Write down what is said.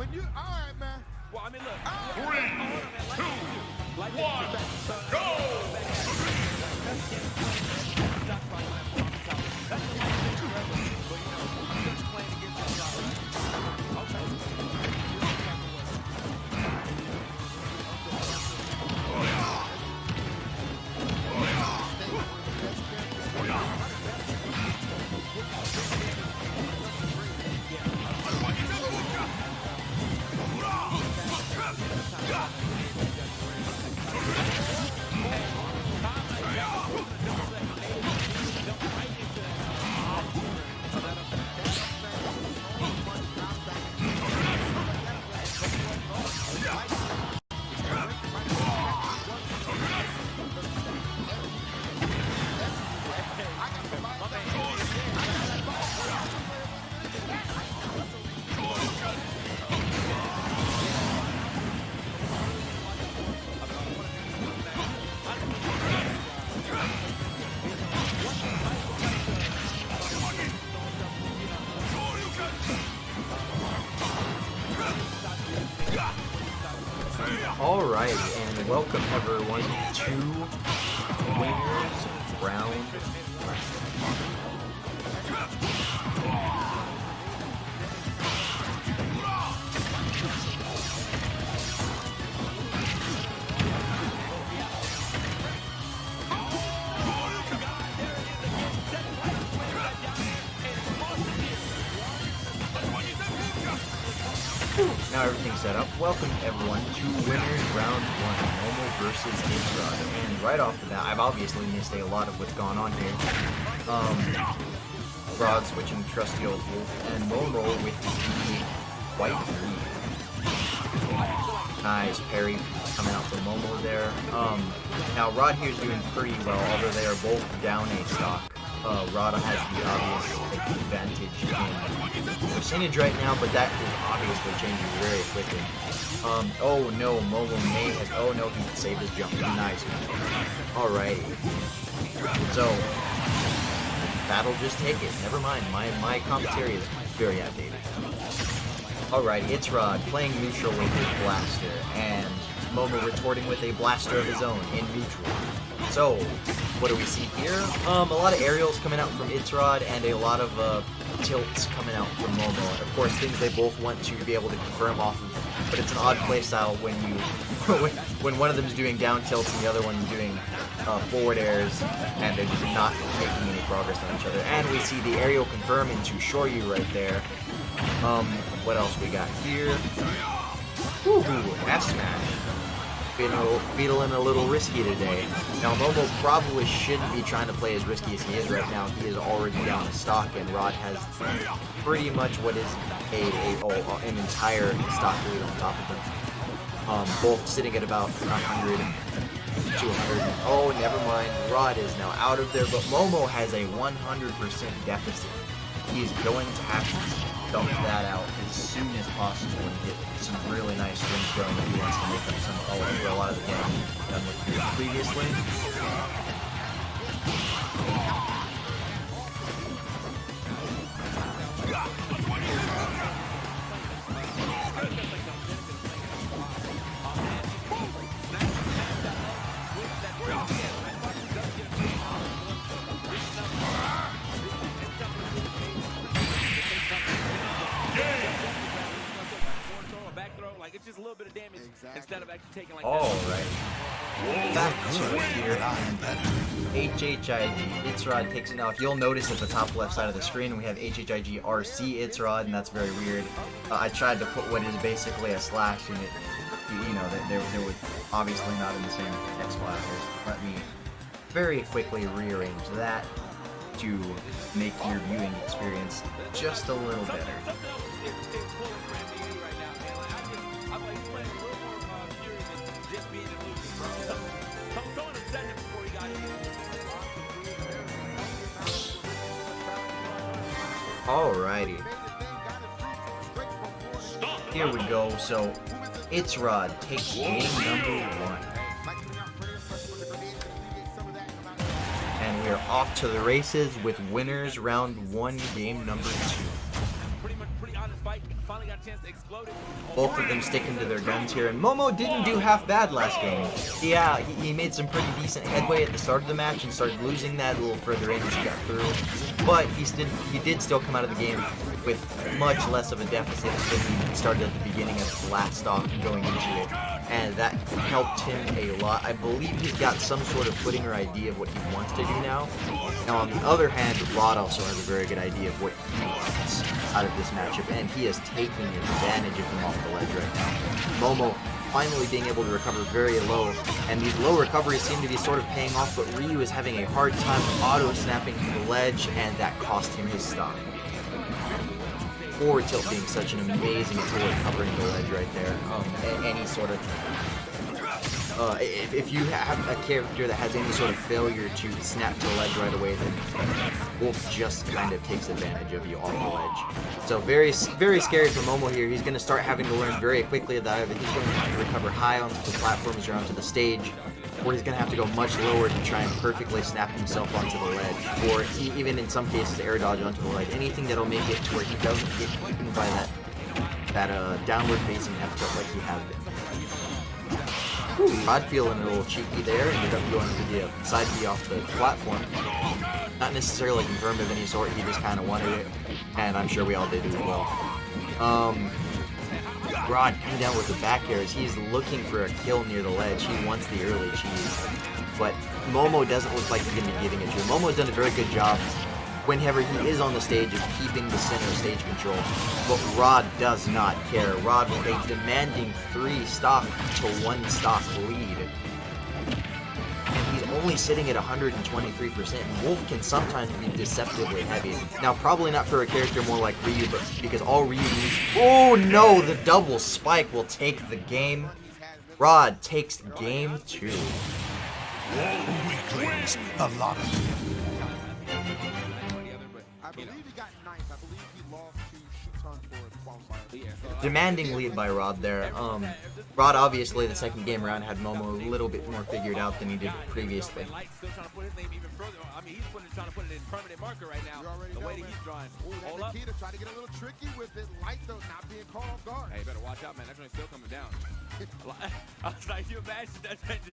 when you, all right, man. Well, I mean, look. 3, 2, 1, go! Alright, and welcome everyone to Winners Round 1. Now everything's set up. Welcome everyone to Winners Round 1, Momo versus HHIG. And right off the bat, I've obviously missed a lot of what's gone on here. Rod switching trusty old wolf, and Momo with the white lead. Nice parry coming out from Momo there. Now Rod here's doing pretty well, although they are both down a stock. Rod has the obvious advantage in percentage right now, but that is obviously changing very quickly. Oh no, Momo may has, oh no, he saved his jump. Nice. Alright. So, that'll just take it. Never mind, my commentary is very outdated. Alright, HHIG playing neutral with his blaster, and Momo retorting with a blaster of his own in neutral. So, what do we see here? A lot of aerials coming out from HHIG and a lot of tilts coming out from Momo. Of course, things they both want to be able to confirm off of, but it's an odd playstyle when you when one of them is doing down tilts and the other one's doing forward airs, and they're just not making any progress on each other. And we see the aerial confirm into Shoryu right there. What else we got here? Ooh, F-smash. Feeling a little risky today. Now, Momo probably shouldn't be trying to play as risky as he is right now. He is already down a stock, and Rod has pretty much what is an entire stock lead on top of him. Both sitting at about 100 to 100. Oh, never mind. Rod is now out of there, but Momo has a 100% deficit. He's going to have to dump that out as soon as possible and get some really nice swing throwing if he wants to make up a lot of the game done with previously. It's just a little bit of damage instead of actually taking like Alright. Back to here. HHIG ItsRod takes it. Now, if you'll notice at the top left side of the screen, we have HHIG RC ItsRod, and that's very weird. I tried to put what is basically a slash in it. You know, they were obviously not in the same text file here. So let me very quickly rearrange that to make your viewing experience just a little better. Alrighty. Here we go. So, ItsRod takes game number 1. And we are off to the races with winners round 1, game number 2. finally got a chance to explode it. Both of them sticking to their guns here, and Momo didn't do half bad last game. Yeah, he made some pretty decent headway at the start of the match and started losing that a little further in as he got through. But he did still come out of the game with much less of a deficit than he started at the beginning of the last stock going into it. And that helped him a lot. I believe he's got some sort of footing or idea of what he wants to do now. Now, on the other hand, Rod also has a very good idea of what he wants out of this matchup, and he is taking advantage of him off the ledge right now. Momo finally being able to recover very low, and these low recoveries seem to be sort of paying off, but Ryu is having a hard time auto-snapping to the ledge, and that cost him his stock. Forward tilt being such an amazing tool at covering the ledge right there. Any sort of... if you have a character that has any sort of failure to snap to the ledge right away, then Wolf just kind of takes advantage of you off the ledge. So very scary for Momo here. He's going to start having to learn very quickly that either he's going to have to recover high onto the platforms or onto the stage, or he's going to have to go much lower to try and perfectly snap himself onto the ledge, or even in some cases air dodge onto the ledge. Anything that'll make it to where he doesn't get eaten by that downward facing F tilt like he has been. Rod feeling a little cheeky there, ended up going to the side B off the platform. Not necessarily confirmed of any sort, he just kind of wanted it, and I'm sure we all did as well. Rod coming down with the back airs. He's looking for a kill near the ledge. He wants the early cheese, but Momo doesn't look like he's going to be giving it to him. Momo's done a very good job whenever he is on the stage of keeping the center stage control, but Rod does not care. Rod with a demanding 3 stock to 1 stock lead, and he's only sitting at 123%. Wolf can sometimes be deceptively heavy. Now, probably not for a character more like Ryu, but because all Ryu needs... Oh no, the double spike will take the game. Rod takes game 2. Weaklings, a lot of them. I believe he got 9th. I believe he lost to Shuton for qualifier. Demanding lead by Rod there. Rod obviously the second game around had Momo a little bit more figured out than he did previously. Still trying to put his name even further. I mean, he's trying to put it in permanent marker right now. The way that he's drawing. Hold up. Nikita trying to get a little tricky with it. Light though, not being caught off guard. Hey, better watch out, man. That joint's still coming down. I was like, you imagine that?